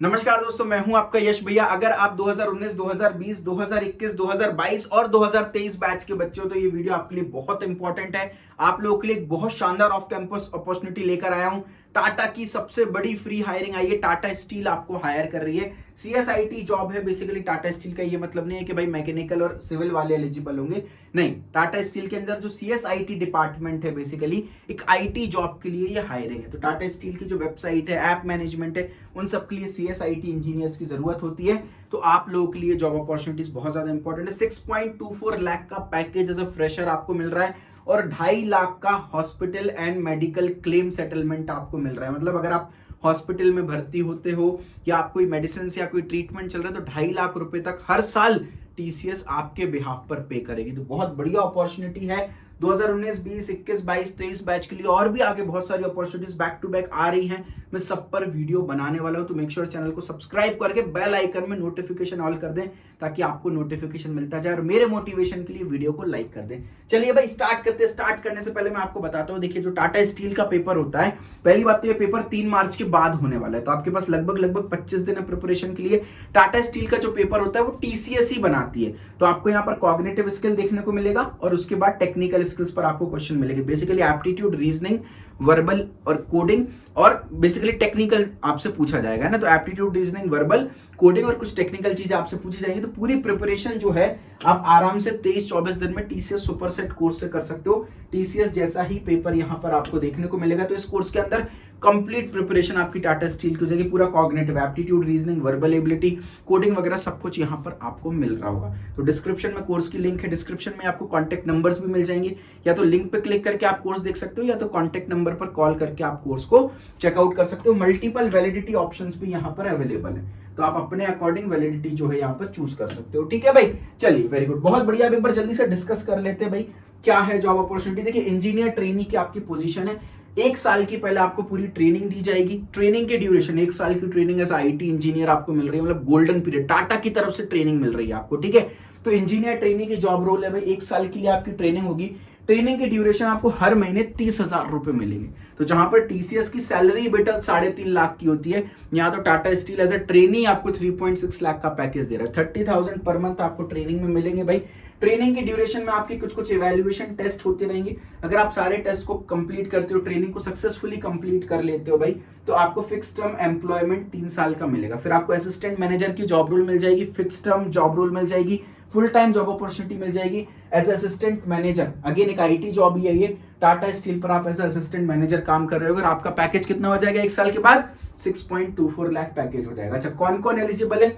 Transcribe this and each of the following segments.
नमस्कार दोस्तों, मैं हूं आपका यश भैया। अगर आप 2019, 2020, 2021, 2022 और 2023 बैच के बच्चे हो तो ये वीडियो आपके लिए बहुत इंपॉर्टेंट है। आप लोगों के लिए एक बहुत शानदार ऑफ कैंपस अपॉर्चुनिटी लेकर आया हूं। टाटा की सबसे बड़ी फ्री हायरिंग आई है। टाटा स्टील आपको हायर कर रही है। सीएसआईटी जॉब है बेसिकली टाटा स्टील का। ये मतलब नहीं है कि भाई मैकेनिकल और सिविल वाले एलिजिबल होंगे, नहीं। टाटा स्टील के अंदर जो सीएसआईटी डिपार्टमेंट है बेसिकली एक आईटी जॉब के लिए ये हायरिंग है। तो टाटा स्टील की जो वेबसाइट है, ऐप मैनेजमेंट है, उन सब के लिए सीएसआईटी इंजीनियर्स की जरूरत होती है। तो आप लोगों के लिए जॉब अपॉर्चुनिटीज बहुत ज्यादा इंपॉर्टेंट है। 6.24 लाख का पैकेज एज अ फ्रेशर आपको मिल रहा है और 2.5 लाख का hospital and medical claim settlement आपको मिल रहा है। मतलब अगर आप हॉस्पिटल में भर्ती होते हो या आप कोई मेडिसिन या कोई ट्रीटमेंट चल रहा है तो 2.5 लाख रुपए तक हर साल टीसीएस आपके बिहाफ पर पे करेगी। तो बहुत बढ़िया अपॉर्चुनिटी है। 2019, 20, 21, 22, 23 बैच के लिए और भी आगे बहुत सारी अपॉर्चुनिटीज बैक टू बैक आ रही हैं। मैं सब पर वीडियो बनाने वाला हूं, तो मेक श्योर चैनल को सब्सक्राइब करके बेल आइकन में नोटिफिकेशन ऑल कर दें ताकि आपको नोटिफिकेशन मिलता जाए और मेरे मोटिवेशन के लिए वीडियो को लाइक कर दें। चलिए भाई स्टार्ट करते हैं। स्टार्ट करने से पहले मैं आपको बताता हूं, देखिए जो टाटा स्टील का पेपर होता है, पहली बात तो ये पेपर 3 मार्च के बाद होने वाला है। तो आपके पास लगभग 25 दिन है प्रिपरेशन के लिए। टाटा स्टील का जो पेपर होता है वो टीसीएस ही बनाती है। तो आपको यहाँ पर कॉग्निटिव स्किल देखने को मिलेगा और उसके बाद टेक्निकल स्किल्स पर आपको क्वेश्चन मिलेंगे। बेसिकली एप्टीट्यूड, रीजनिंग, वर्बल और कोडिंग और बेसिकली टेक्निकल आपसे पूछा जाएगा ना। तो एप्टीट्यूड, रीजनिंग, वर्बल, कोडिंग और कुछ टेक्निकल चीजें आपसे पूछी जाएंगी। तो पूरी प्रिपरेशन जो है आप आराम से 23-24 दिन में टीसीएस सुपरसेट कोर्स से कर सकते हो। टीसीएस जैसा ही पेपर यहाँ पर आपको देखने को मिलेगा। तो इस कोर्स के अंदर कंप्लीट प्रिपरेशन आपकी टाटा स्टील की हो जाएगी। पूरा cognitive, aptitude, reasoning, verbal ability, coding वगैरह सब कुछ यहाँ पर आपको मिल रहा होगा। तो डिस्क्रिप्शन में कोर्स की लिंक है। डिस्क्रिप्शन में आपको कॉन्टैक्ट नंबर्स भी मिल जाएंगे। या तो लिंक पे क्लिक करके आप कोर्स देख सकते हो या तो कॉन्टैक्ट नंबर पर कॉल करके आप कोर्स को चेकआउट कर सकते हो। मल्टीपल वैलिडिटी ऑप्शंस भी यहाँ पर अवेलेबल है। तो आप अपने अकॉर्डिंग वैलिडिटी जो है यहाँ पर चूज कर सकते हो। ठीक है भाई, चलिए वेरी गुड, बहुत बढ़िया। एक बार जल्दी से डिस्कस कर लेते हैं भाई क्या है जॉब अपॉर्चुनिटी। देखिए इंजीनियर ट्रेनी की आपकी पोजीशन है। 1 साल की पहले आपको पूरी ट्रेनिंग दी जाएगी। ट्रेनिंग के ड्यूरेशन 1 साल की ट्रेनिंग एज आईटी इंजीनियर आपको मिल रही है। मतलब गोल्डन पीरियड टाटा की तरफ से ट्रेनिंग मिल रही है आपको। ठीक है, तो इंजीनियर ट्रेनी की जॉब रोल है भाई। 1 साल के लिए आपकी ट्रेनिंग होगी। ट्रेनिंग की ड्यूरेशन आपको हर महीने 30,000 रुपए मिलेंगे। तो जहां पर टीसीएस की सैलरी बेटा 3.5 लाख की होती है, यहाँ तो Tata Steel as a trainee आपको 3.6 लाख का पैकेज दे रहा है। 30,000 पर मंथ आपको ट्रेनिंग में मिलेंगे भाई। ट्रेनिंग के ड्यूरेशन में आपके कुछ इवैल्यूएशन टेस्ट होते रहेंगे। अगर आप सारे टेस्ट को कंप्लीट करते हो, ट्रेनिंग को सक्सेसफुली कंप्लीट कर लेते हो भाई, तो आपको फिक्स टर्म एम्प्लॉयमेंट 3 साल का मिलेगा। फिर आपको असिस्टेंट मैनेजर की जॉब रोल मिल जाएगी, फिक्स टर्म जॉब रोल मिल जाएगी, फुल टाइम जॉब अपॉर्चुनिटी मिल जाएगी एज असिस्टेंट मैनेजर। अगेन एक आईटी जॉब ही है ये। टाटा स्टील पर आप एज असिस्टेंट मैनेजर काम कर रहे हो और आपका पैकेज कितना हो जाएगा 1 साल के बाद? 6.24 लाख पैकेज हो जाएगा। अच्छा, कौन कौन एलिजिबल है?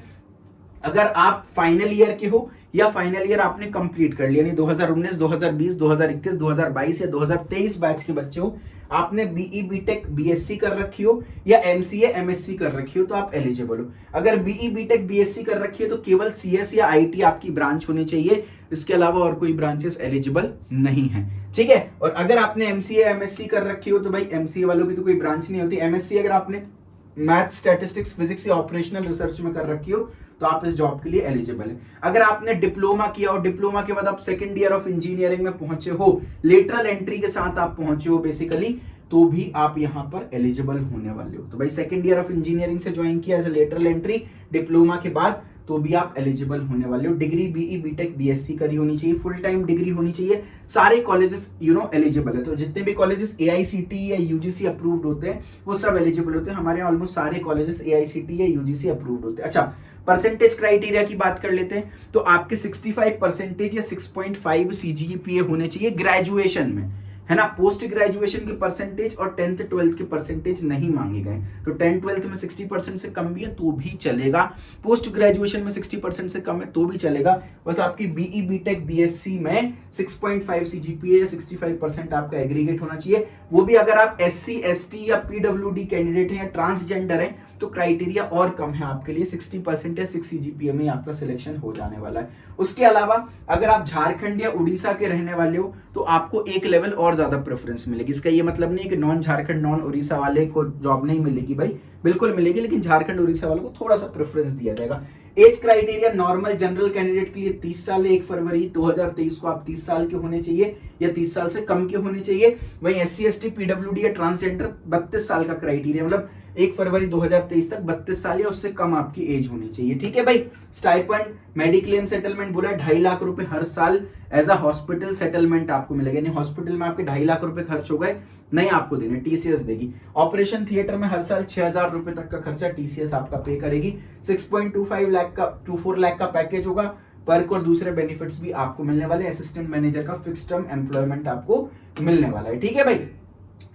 अगर आप फाइनल ईयर के हो या फाइनल ईयर आपने कंप्लीट कर लिया, यानी 2019, 2020, 2021, 2022 या 2023 बैच के बच्चे हो, आपने बीई, बीटेक, बीएससी कर रखी हो या एमसीए, एमएससी कर रखी हो तो आप एलिजिबल हो। अगर बीई, बीटेक, बीएससी कर रखी है तो केवल सीएस या आईटी आपकी ब्रांच होनी चाहिए। इसके अलावा और कोई ब्रांचेस एलिजिबल नहीं है। ठीक है, और अगर आपने एमसीए, एमएससी कर रखी हो तो भाई एमसीए वालों की तो कोई ब्रांच नहीं होती। एमएससी अगर आपने मैथ, स्टैटिस्टिक्स, फिजिक्स या ऑपरेशनल रिसर्च में कर रखी हो तो आप इस जॉब के लिए एलिजिबल है। अगर आपने डिप्लोमा किया और डिप्लोमा के बाद आप सेकंड ईयर ऑफ इंजीनियरिंग में पहुंचे हो, लेटरल एंट्री के साथ आप पहुंचे हो बेसिकली, तो भी आप यहां पर एलिजिबल होने वाले हो। तो भाई सेकंड ईयर ऑफ इंजीनियरिंग से ज्वाइन किया as a lateral entry diploma के बाद, तो भी आप एलिजिबल होने वाले हो। डिग्री बीई, बीटेक, बीएससी करी होनी चाहिए, फुल टाइम डिग्री होनी चाहिए। सारे कॉलेजेस एलिजिबल है। तो जितने भी कॉलेजेस एआईसीटीई या यूजीसी अप्रूव्ड होते हैं वो सब एलिजिबल होते हैं। हमारे यहाँ ऑलमोस्ट सारे कॉलेजेस एआईसीटीई या यूजीसी अप्रूव्ड होते हैं। अच्छा, परसेंटेज क्राइटेरिया की बात कर लेते हैं। तो आपके 65% या 6.5 सीजीपीए होने चाहिए ग्रेजुएशन में, है ना। पोस्ट ग्रेजुएशन के परसेंटेज और 10th 12th के परसेंटेज नहीं मांगे गए। तो 10th 12th में 60% से कम भी है तो भी चलेगा। पोस्ट ग्रेजुएशन में 60% से कम है तो भी चलेगा। बस आपकी बीई, बीटेक, बीएससी में 6.5 सीजीपीए या 65% आपका एग्रीगेट होना चाहिए। वो भी अगर आप एससी, एसटी या पीडब्ल्यूडी कैंडिडेट है या ट्रांसजेंडर है तो क्राइटेरिया और कम है आपके लिए। 60% या 6 सीजीपीए में आपका सिलेक्शन हो जाने वाला है। उसके अलावा अगर आप झारखंड या उड़ीसा के रहने वाले हो तो आपको एक लेवल और ज्यादा प्रेफरेंस मिलेगी। इसका ये मतलब नहीं है कि नॉन झारखंड, नॉन उड़ीसा वाले को जॉब नहीं मिलेगी भाई, बिल्कुल मिलेगी, लेकिन झारखंड, उड़ीसा वालों को थोड़ा सा प्रेफरेंस दिया जाएगा। Age criteria normal general candidate के लिए 30 साल है। 1 फरवरी 2023 को आप 30 साल के होने चाहिए या 30 साल से कम के होने चाहिए। वहीं एससी, एसटी, पीडब्ल्यूडी या ट्रांसजेंडर 32 साल का क्राइटेरिया, मतलब 1 फरवरी 2023 तक 32 साल या उससे कम आपकी एज होनी चाहिए। ठीक है भाई। स्टाइपेंड मेडिक्लेम सेटलमेंट बोला 2.5 लाख रुपए हर साल एज अ हॉस्पिटल सेटलमेंट आपको मिलेगा, यानी हॉस्पिटल में आपके 2.5 लाख रुपए खर्च हो गए, नहीं आपको देने, टीसीएस देगी। ऑपरेशन थिएटर में हर साल 6,000 रुपए तक का खर्चा टीसीएस आपका पे करेगी। 6.25 लाख का 24 लाख का पैकेज होगा। पर्क और दूसरे बेनिफिट्स भी आपको मिलने वाले। असिस्टेंट मैनेजर का फिक्स टर्म एम्प्लॉयमेंट आपको मिलने वाला है। ठीक है भाई,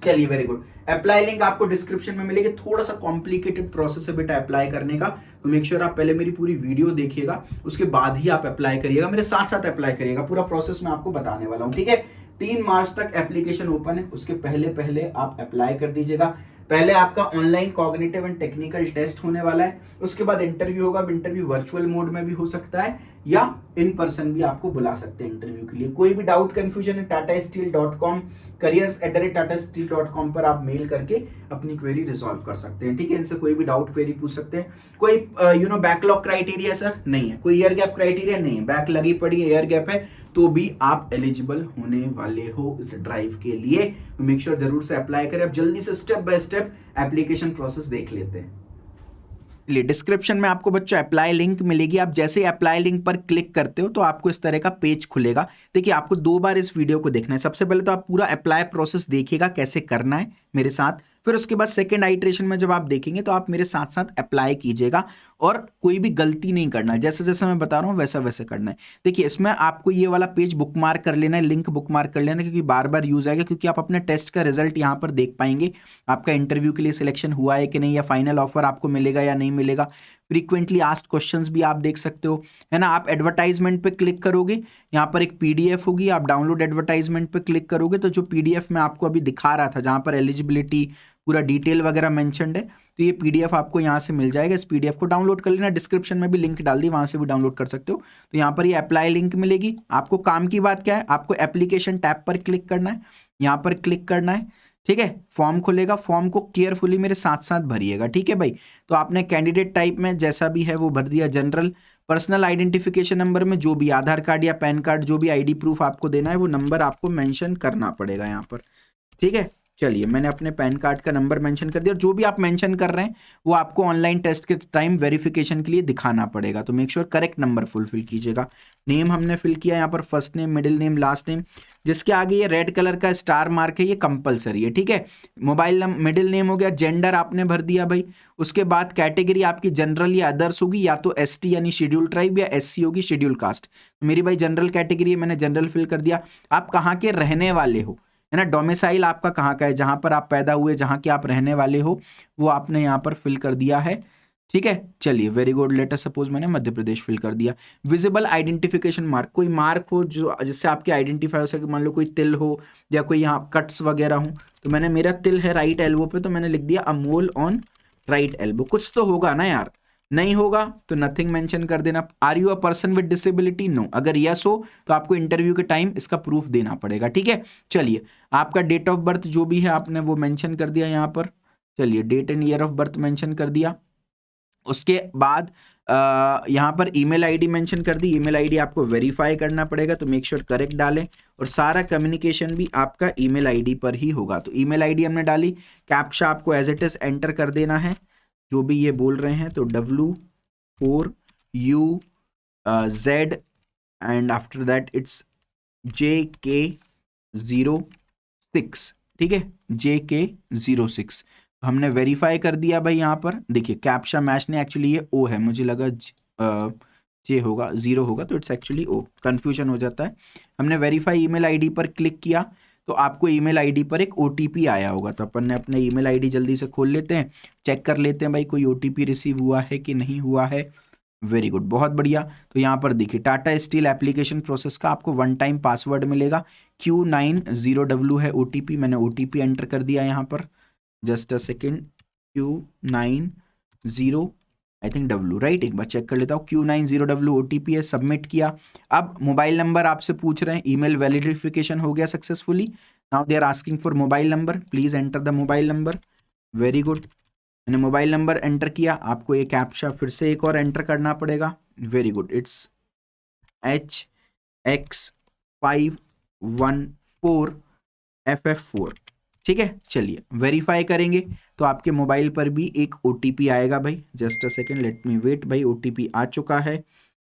चलिए वेरी गुड। अप्लाई लिंक आपको डिस्क्रिप्शन में मिलेगी। थोड़ा सा कॉम्प्लिकेटेड प्रोसेस है बेटा अप्लाई करने का, तो मेक श्योर आप पहले मेरी पूरी वीडियो देखिएगा, उसके बाद ही आप अप्लाई करिएगा, मेरे साथ साथ अप्लाई करिएगा। पूरा प्रोसेस मैं आपको बताने वाला हूं। ठीक है, 3 मार्च तक एप्लीकेशन ओपन है, उसके पहले पहले आप अप्लाई कर दीजिएगा। पहले आपका online cognitive and technical test होने वाला है, उसके बाद इंटरव्यू होगा। इंटरव्यू वर्चुअल मोड में भी हो सकता है या इन पर्सन भी आपको बुला सकते हैं इंटरव्यू के लिए। कोई भी डाउट कंफ्यूजन है tatasteel.com careers@tatasteel.com पर आप मेल करके अपनी क्वेरी रिजॉल्व कर सकते हैं। ठीक है, इनसे कोई भी डाउट क्वेरी पूछ सकते हैं। कोई बैकलॉग क्राइटेरिया सर नहीं है, कोई ईयर गैप क्राइटेरिया नहीं है, बैक लगी पड़ी है, ईयर गैप है तो भी आप एलिजिबल होने वाले हो इस ड्राइव के लिए। मेक श्योर जरूर से अप्लाई करें। अब जल्दी से step by step application process देख लेते हैं। डिस्क्रिप्शन में आपको बच्चों अप्लाई लिंक मिलेगी। आप जैसे ही अप्लाई लिंक पर क्लिक करते हो तो आपको इस तरह का पेज खुलेगा। देखिए, आपको 2 बार इस वीडियो को देखना है। सबसे पहले तो आप पूरा अप्लाई प्रोसेस देखिएगा कैसे करना है मेरे साथ, फिर उसके बाद सेकंड आइटरेशन में जब आप देखेंगे तो आप मेरे साथ साथ अप्लाई कीजिएगा और कोई भी गलती नहीं करना है, जैसे जैसे मैं बता रहा हूँ वैसा वैसे करना है। देखिए, इसमें आपको ये वाला पेज बुकमार्क कर लेना है, लिंक बुकमार्क कर लेना है, क्योंकि बार बार यूज आएगा, क्योंकि आप अपने टेस्ट का रिजल्ट यहाँ पर देख पाएंगे, आपका इंटरव्यू के लिए सिलेक्शन हुआ है कि नहीं, या फाइनल ऑफर आपको मिलेगा या नहीं मिलेगा। फ्रीक्वेंटली आस्क्ड क्वेश्चंस भी आप देख सकते हो, है ना। आप एडवर्टाइजमेंट पे क्लिक करोगे, यहाँ पर एक पीडीएफ होगी, आप डाउनलोड एडवर्टाइजमेंट पे क्लिक करोगे तो जो पीडीएफ में आपको अभी दिखा रहा था, जहाँ पर एलिजिबिलिटी पूरा डिटेल वगैरह मेंशन्ड है, तो ये पीडीएफ आपको यहाँ से मिल जाएगा। इस पीडीएफ को डाउनलोड कर लेना, डिस्क्रिप्शन में भी लिंक डाल दी, वहाँ से भी डाउनलोड कर सकते हो। तो यहाँ पर ये अप्लाई लिंक मिलेगी। आपको काम की बात क्या है, आपको एप्लीकेशन टैब पर क्लिक करना है, यहाँ पर क्लिक करना है। ठीक है, फॉर्म खुलेगा, फॉर्म को केयरफुली मेरे साथ साथ भरिएगा। ठीक है भाई, तो आपने कैंडिडेट टाइप में जैसा भी है वो भर दिया, जनरल। पर्सनल आइडेंटिफिकेशन नंबर में जो भी आधार कार्ड या पैन कार्ड, जो भी आईडी प्रूफ आपको देना है वो नंबर आपको मेंशन करना पड़ेगा यहाँ पर। ठीक है, चलिए मैंने अपने पैन कार्ड का नंबर मेंशन कर दिया। जो भी आप मेंशन कर रहे हैं वो आपको ऑनलाइन टेस्ट के टाइम वेरिफिकेशन के लिए दिखाना पड़ेगा, तो make sure correct number fulfil कीजिएगा। नेम हमने फिल किया यहाँ पर, first name, middle name, last name. जिसके आगे ये रेड कलर का स्टार मार्क है ये कंपलसरी है। ठीक है, मोबाइल मिडिल नेम हो गया, जेंडर आपने भर दिया भाई। उसके बाद कैटेगरी आपकी जनरल या अदर्स होगी, या तो एसटी यानी शेड्यूल ट्राइब, या एससी होगी शेड्यूल कास्ट। मेरी भाई जनरल कैटेगरी है, मैंने जनरल फिल कर दिया। आप कहाँ के रहने वाले हो, है ना, डोमिसाइल आपका कहाँ का है, जहां पर आप पैदा हुए, जहां के आप रहने वाले हो, वो आपने यहाँ पर फिल कर दिया है। ठीक है, चलिए वेरी गुड। लेटर सपोज मैंने मध्य प्रदेश फिल कर दिया। विजिबल आइडेंटिफिकेशन मार्क, कोई मार्क हो जो जिससे आपके आइडेंटिफाई हो सके, मान लो कोई तिल हो या कोई यहाँ कट्स वगैरह हो, तो मैंने, मेरा तिल है राइट एल्बो पे, तो मैंने लिख दिया अमोल ऑन राइट एल्बो। कुछ तो होगा ना यार, नहीं होगा तो नथिंग मेंशन कर देना। Are you a person with disability, no. अगर यस हो तो आपको इंटरव्यू के टाइम इसका प्रूफ देना पड़ेगा। ठीक है, चलिए आपका डेट ऑफ बर्थ जो भी है आपने वो मेंशन कर दिया यहाँ पर। चलिए date and year of birth mention कर दिया। उसके बाद यहाँ पर ईमेल आईडी मेंशन कर दी। ईमेल आईडी आपको वेरीफाई करना पड़ेगा, तो मेक श्योर करेक्ट डालें, और सारा कम्युनिकेशन भी आपका ईमेल आईडी पर ही होगा। तो ईमेल आईडी हमने डाली, कैप्चा आपको एज इट इज एंटर कर देना है जो भी ये बोल रहे हैं। तो W4UZ and after that it's JK06। ठीक है, JK06 हमने वेरीफाई कर दिया भाई। यहाँ पर देखिए कैप्चा मैच ने, एक्चुअली ये O है, मुझे लगा J होगा, 0 होगा, तो इट्स एक्चुअली O, कंफ्यूजन हो जाता है। हमने वेरीफाई ईमेल आईडी पर क्लिक किया तो आपको ईमेल आईडी पर एक OTP आया होगा, तो अपन ने अपने ईमेल आईडी जल्दी से खोल लेते हैं, चेक कर लेते हैं भाई कोई OTP रिसीव हुआ है कि नहीं हुआ है। वेरी गुड, बहुत बढ़िया। तो यहाँ पर देखिए टाटा स्टील एप्लीकेशन प्रोसेस का आपको 1 टाइम पासवर्ड मिलेगा, Q90W है OTP, मैंने OTP एंटर कर दिया यहाँ पर। Just a second, Q90 I think W, right, एक बार चेक कर लेता हूँ। Q90W OTP है, सबमिट किया। अब मोबाइल नंबर आपसे पूछ रहे हैं, ईमेल वैलिडिफिकेशन हो गया successfully. Now they are asking for mobile number, please enter the mobile number. Very good, मैंने मोबाइल नंबर एंटर किया। आपको ये कैप्चा फिर से एक और एंटर करना पड़ेगा। Very good, it's HX514FF4। ठीक है, चलिए वेरीफाई करेंगे तो आपके मोबाइल पर भी एक OTP आएगा भाई। Just a second, let me wait भाई। OTP आ चुका है।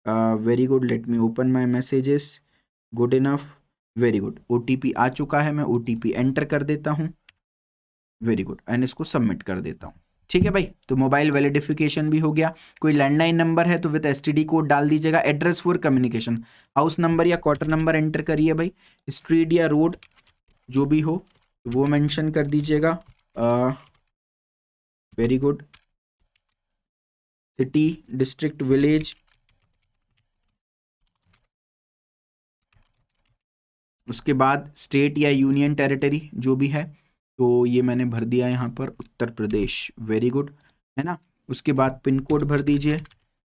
Very good, let me open my messages. Good enough, very good. OTP आ चुका है, मैं OTP एंटर कर देता हूँ। वेरी गुड, एंड इसको सबमिट कर देता हूँ। ठीक है भाई, तो मोबाइल वैलिडिफिकेशन भी हो गया। कोई लैंडलाइन नंबर है तो विद STD कोड डाल दीजिएगा। Address for communication, house number या क्वार्टर नंबर एंटर करिए भाई। स्ट्रीट या रोड जो भी हो वो मेंशन कर दीजिएगा। Very good. City, district, village, उसके बाद स्टेट या यूनियन टेरिटरी जो भी है, तो ये मैंने भर दिया यहाँ पर उत्तर प्रदेश। वेरी गुड, है ना। उसके बाद पिन कोड भर दीजिए।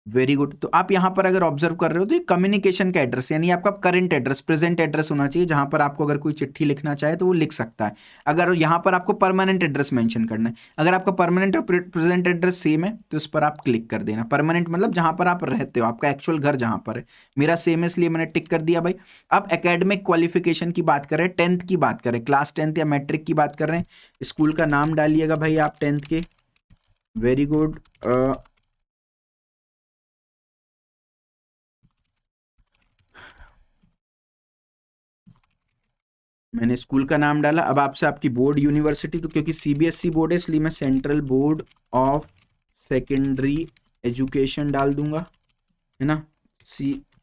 Very good. तो आप यहाँ पर अगर ऑब्जर्व कर रहे हो तो ये कम्युनिकेशन का एड्रेस, यानी आपका करंट एड्रेस, प्रेजेंट एड्रेस होना चाहिए, जहां पर आपको अगर कोई चिट्ठी लिखना चाहे तो वो लिख सकता है। अगर यहाँ पर आपको परमानेंट एड्रेस मेंशन करना है, अगर आपका परमानेंट और प्रेजेंट एड्रेस सेम है तो इस पर आप क्लिक कर देना। परमानेंट मतलब जहां पर आप रहते हो, आपका एक्चुअल घर जहां पर है। मेरा सेम है इसलिए मैंने टिक कर दिया भाई। अब एकेडमिक क्वालिफिकेशन की बात करें, 10th की बात करें, क्लास 10th या मैट्रिक की बात कर रहे हैं, स्कूल का नाम डालिएगा भाई आप 10th के। Very good. मैंने स्कूल का नाम डाला। अब आपसे आपकी बोर्ड, यूनिवर्सिटी, तो क्योंकि CBSE बोर्ड है इसलिए मैं central board of secondary education डाल दूंगा, है ना।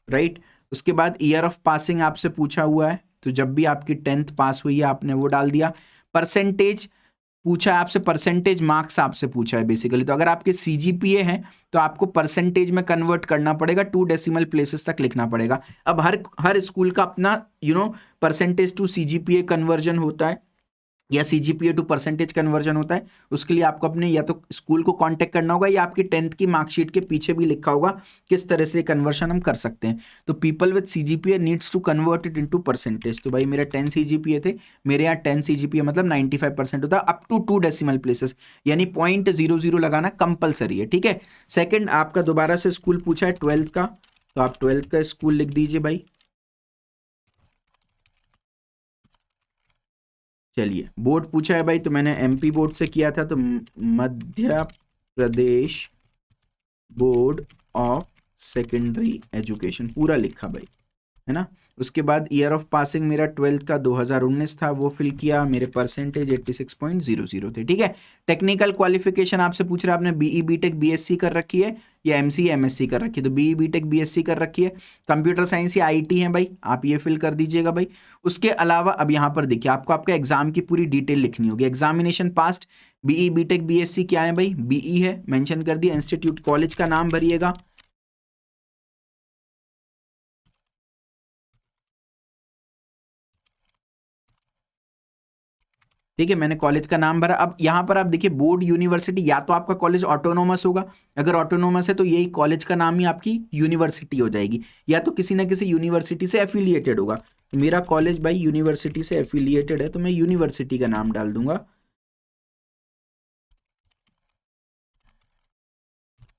राइट। उसके बाद ईयर ऑफ पासिंग आपसे पूछा हुआ है, तो जब भी आपकी 10th पास हुई है आपने वो डाल दिया। परसेंटेज पूछा है आपसे, परसेंटेज मार्क्स आपसे पूछा है बेसिकली। तो अगर आपके CGPA है तो आपको परसेंटेज में कन्वर्ट करना पड़ेगा, 2 डेसिमल प्लेसेस तक लिखना पड़ेगा। अब हर स्कूल का अपना परसेंटेज टू CGPA कन्वर्जन होता है या CGPA टू परसेंटेज कन्वर्जन होता है। उसके लिए आपको अपने या तो स्कूल को कांटेक्ट करना होगा या आपकी 10th की मार्कशीट के पीछे भी लिखा होगा किस तरह से कन्वर्शन हम कर सकते हैं। तो people with CGPA needs to convert it into percentage. तो भाई मेरे 10 CGPA थे, मेरे यहाँ 10 CGPA मतलब 95% होता है, अप टू 2 डेसिमल प्लेसेस, यानी 0.00 लगाना कंपलसरी है। ठीक है। सेकेंड, आपका दोबारा से स्कूल पूछा है 12th का, तो आप 12th का स्कूल लिख दीजिए भाई। चलिए, बोर्ड पूछा है भाई, तो मैंने MP बोर्ड से किया था, तो Madhya Pradesh board of secondary education पूरा लिखा भाई, है ना। उसके बाद ईयर ऑफ पासिंग मेरा 12th का 2019 था, वो फिल किया। मेरे परसेंटेज 86.00 थे। ठीक है। टेक्निकल क्वालिफिकेशन आपसे पूछ रहा है, आपने BE BTech BSc कर रखी है या MCA MSc कर रखी है, तो BE BTech BSc कर रखी है। कंप्यूटर साइंस या IT है भाई, आप ये फिल कर दीजिएगा भाई। उसके अलावा अब यहाँ पर देखिए, आपको आपका एग्जाम की पूरी डिटेल लिखनी होगी। Examination past, BE BTech BSc क्या है भाई, BE है, मेंशन कर दिया। इंस्टीट्यूट, कॉलेज का नाम भरिएगा। ठीक है, मैंने कॉलेज का नाम भरा। अब यहां पर आप देखिए, बोर्ड, यूनिवर्सिटी, या तो आपका कॉलेज ऑटोनोमस होगा, अगर ऑटोनोमस है तो यही कॉलेज का नाम ही आपकी यूनिवर्सिटी हो जाएगी, या तो किसी ना किसी यूनिवर्सिटी से एफिलिएटेड होगा। तो मेरा कॉलेज भाई यूनिवर्सिटी से एफिलिएटेड है, तो मैं यूनिवर्सिटी का नाम डाल दूंगा।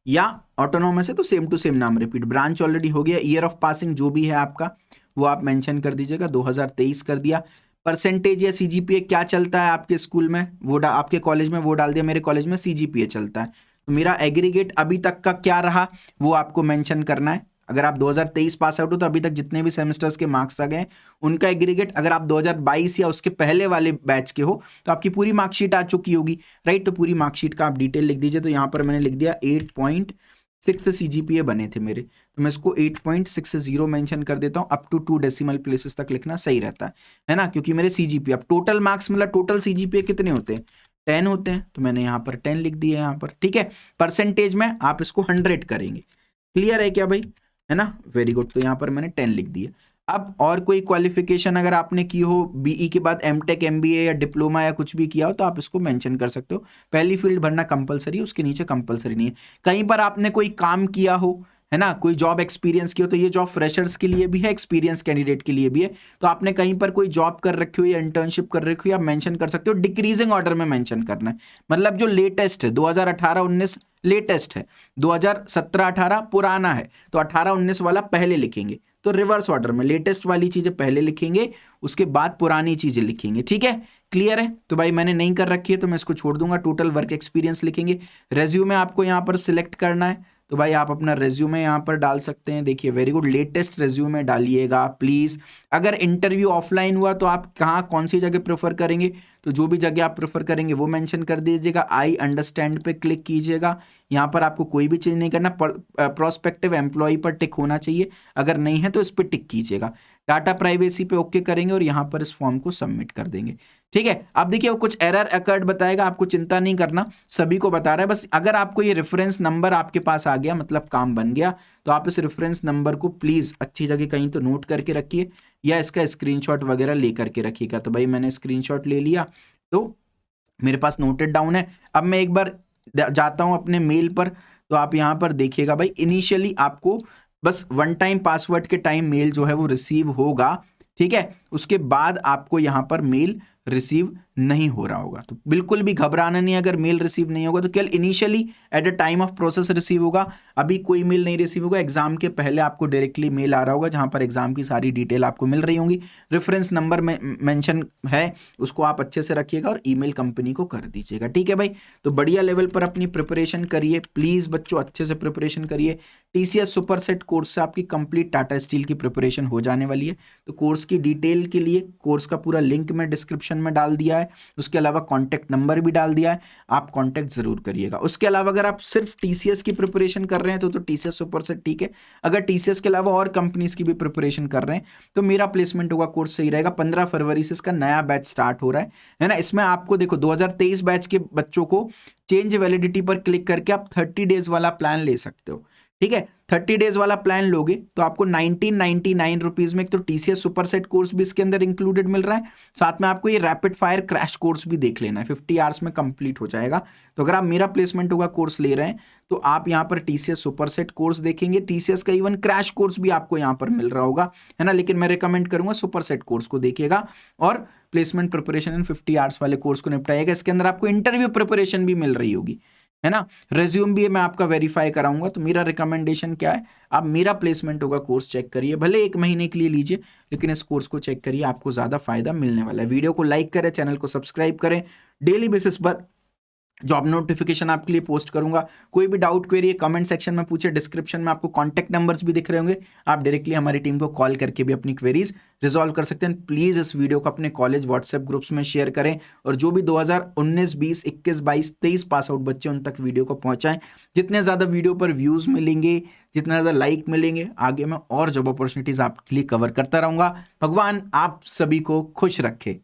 या ऑटोनोमस है तो सेम टू सेम नाम रिपीट। ब्रांच ऑलरेडी हो गया। ईयर ऑफ पासिंग जो भी है आपका वो आप मेंशन कर दीजिएगा, 2023 कर दिया। परसेंटेज या CGPA क्या चलता है आपके स्कूल में, वो आपके कॉलेज में वो डाल दिया। मेरे कॉलेज में CGPA चलता है, तो मेरा एग्रीगेट अभी तक का क्या रहा वो आपको मेंशन करना है। अगर आप 2023 पास आउट हो तो अभी तक जितने भी सेमेस्टर्स के मार्क्स आ गए उनका एग्रीगेट। अगर आप 2022 या उसके पहले वाले बैच के हो तो आपकी पूरी मार्कशीट आ चुकी होगी, राइट। तो पूरी मार्कशीट का आप डिटेल लिख दीजिए। तो यहाँ पर मैंने लिख दिया 8.6 CGPA बने थे मेरे, तो मैं इसको 8.60 मेंशन कर देता हूँ। अप टू 2 डेसिमल प्लेसेस तक लिखना सही रहता है ना, क्योंकि मेरे CGPA, अब टोटल मार्क्स मतलब टोटल CGPA कितने होते हैं, 10 होते हैं, तो मैंने यहाँ पर 10 लिख दिया यहाँ पर। ठीक है। परसेंटेज में आप इसको 100 करेंगे। क्लियर है क्या भाई, है ना। Very good. तो यहाँ पर मैंने 10 लिख दिया। अब और कोई क्वालिफिकेशन अगर आपने की हो, BE के बाद MTech MBA या डिप्लोमा या कुछ भी किया हो, तो आप इसको मेंशन कर सकते हो। पहली फील्ड भरना कंपलसरी है, उसके नीचे कंपलसरी नहीं है। कहीं पर आपने कोई काम किया हो, है ना, कोई जॉब एक्सपीरियंस की हो, तो ये जॉब फ्रेशर्स के लिए भी है, एक्सपीरियंस कैंडिडेट के लिए भी है। तो आपने कहीं पर कोई जॉब कर रखी हो या इंटर्नशिप कर रखी हो, आप मेंशन कर सकते हो। डिक्रीजिंग ऑर्डर में मेंशन करना है, मतलब जो लेटेस्ट है 2018-19 लेटेस्ट है, 2017-18 पुराना है, तो 18-19 वाला पहले लिखेंगे। तो तो रिवर्स ऑर्डर में लेटेस्ट वाली चीजें पहले लिखेंगे, उसके बाद पुरानी चीजें लिखेंगे। ठीक है, क्लियर है? तो भाई मैंने नहीं कर रखी है तो मैं इसको छोड़ दूंगा। टोटल वर्क एक्सपीरियंस लिखेंगे। रेज्यूमे आपको यहाँ पर सिलेक्ट करना है, तो भाई आप अपना रेज्यूमे यहाँ पर डाल सकते हैं। देखिए वेरी गुड, लेटेस्ट रेज्यूमे डालिएगा प्लीज। अगर इंटरव्यू ऑफलाइन हुआ तो आप कहाँ कौन सी जगह प्रेफर करेंगे, तो जो भी जगह आप प्रेफर करेंगे वो मेंशन कर दीजिएगा। आई अंडरस्टैंड पे क्लिक कीजिएगा। यहाँ पर आपको कोई भी चीज नहीं करना, प्रोस्पेक्टिव एम्प्लॉय पर टिक होना चाहिए, अगर नहीं है तो इस पर टिक कीजिएगा। डाटा प्राइवेसी पे ओके करेंगे और यहाँ पर इस फॉर्म को सबमिट कर देंगे। ठीक है, अब देखिए वो कुछ एरर अकर्ड बताएगा, आपको चिंता नहीं करना, सभी को बता रहा है। बस अगर आपको ये रेफरेंस नंबर आपके पास आ गया मतलब काम बन गया, तो आप इस रेफरेंस नंबर को प्लीज अच्छी जगह कहीं तो नोट करके रखिए या इसका स्क्रीनशॉट वगैरह ले करके रखिएगा। तो भाई मैंने स्क्रीनशॉट ले लिया, तो मेरे पास नोटेड डाउन है। अब मैं एक बार जाता हूं अपने मेल पर, तो आप यहां पर देखिएगा भाई इनिशियली आपको बस वन टाइम पासवर्ड के टाइम मेल जो है वो रिसीव होगा। ठीक है, उसके बाद आपको यहां पर मेल रिसीव नहीं हो रहा होगा। तो बिल्कुल भी घबराना नहीं, अगर मेल रिसीव नहीं होगा तो केवल initially at a time of process receive होगा, अभी कोई मेल नहीं रिसीव होगा। एग्जाम के पहले आपको डायरेक्टली मेल आ रहा होगा जहां पर एग्जाम की सारी डिटेल आपको मिल रही होंगी। रेफरेंस नंबर में मेंशन है, उसको आप अच्छे से रखिएगा और ईमेल कंपनी को कर दीजिएगा। ठीक है भाई, तो बढ़िया लेवल पर अपनी प्रिपरेशन करिए प्लीज बच्चों, अच्छे से प्रिपरेशन करिए। टीसीएस सुपर सेट कोर्स से आपकी कंप्लीट टाटा स्टील की प्रिपरेशन हो जाने वाली है। तो कोर्स की डिटेल के लिए कोर्स का पूरा लिंक मैं डिस्क्रिप्शन में डाल दिया है, उसके अलावा कॉन्टैक्ट नंबर भी डाल दिया है, आप कॉन्टैक्ट जरूर करिएगा। उसके अलावा अगर आप सिर्फ टीसीएस की प्रिपरेशन कर रहे हैं तो टीसीएस सुपर सेट ठीक है। अगर टीसीएस के अलावा और कंपनीज की भी प्रिपरेशन कर रहे हैं तो मेरा प्लेसमेंट होगा कोर्स सही रहेगा। 15 फरवरी से इसका नया बैच स्टार्ट हो रहा है ना। इसमें आपको देखो 2023 बैच के बच्चों को चेंज वैलिडिटी पर क्लिक करके आप 30 डेज वाला प्लान ले सकते हो। ठीक है, 30 डेज वाला प्लान लोगे तो आपको 1999 रुपीज में एक तो टीसीएस सुपर सेट कोर्स भी इसके अंदर इंक्लूडेड मिल रहा है, साथ में आपको ये रैपिड फायर क्रैश कोर्स भी देख लेना है, 50 आवर्स में कंप्लीट हो जाएगा। तो अगर आप मेरा प्लेसमेंट होगा कोर्स ले रहे हैं तो आप यहाँ पर टीसीएस सुपर सेट कोर्स देखेंगे, टीसीएस का इवन क्रैश कोर्स भी आपको यहाँ पर मिल रहा होगा, है ना। लेकिन मैं रिकमेंड करूंगा सुपर सेट कोर्स को देखिएगा और प्लेसमेंट प्रिपरेशन इन 50 आवर्स वाले कोर्स को निपटाइएगा। इसके अंदर आपको इंटरव्यू प्रिपरेशन भी मिल रही होगी, है ना। रेज्यूम भी मैं आपका वेरीफाई कराऊंगा। तो मेरा रिकमेंडेशन क्या है, आप मेरा प्लेसमेंट होगा कोर्स चेक करिए, भले 1 महीने के लिए लीजिए लेकिन इस कोर्स को चेक करिए, आपको ज्यादा फायदा मिलने वाला है। वीडियो को लाइक करें, चैनल को सब्सक्राइब करें। डेली बेसिस पर जॉब नोटिफिकेशन आपके लिए पोस्ट करूंगा। कोई भी डाउट क्वेरी कमेंट सेक्शन में पूछे, डिस्क्रिप्शन में आपको कॉन्टैक्ट नंबर्स भी दिख रहे होंगे, आप डायरेक्टली हमारी टीम को कॉल करके भी अपनी क्वेरीज रिजॉल्व कर सकते हैं। प्लीज इस वीडियो को अपने कॉलेज व्हाट्सएप ग्रुप्स में शेयर करें और जो भी 2019, 20, 21, 22, 23 पास आउट बच्चे उन तक वीडियो को पहुंचाएं। जितने ज्यादा वीडियो पर व्यूज मिलेंगे, जितना ज्यादा लाइक मिलेंगे, आगे मैं और जॉब अपॉर्चुनिटीज आपके लिए कवर करता रहूंगा। भगवान आप सभी को खुश रखे।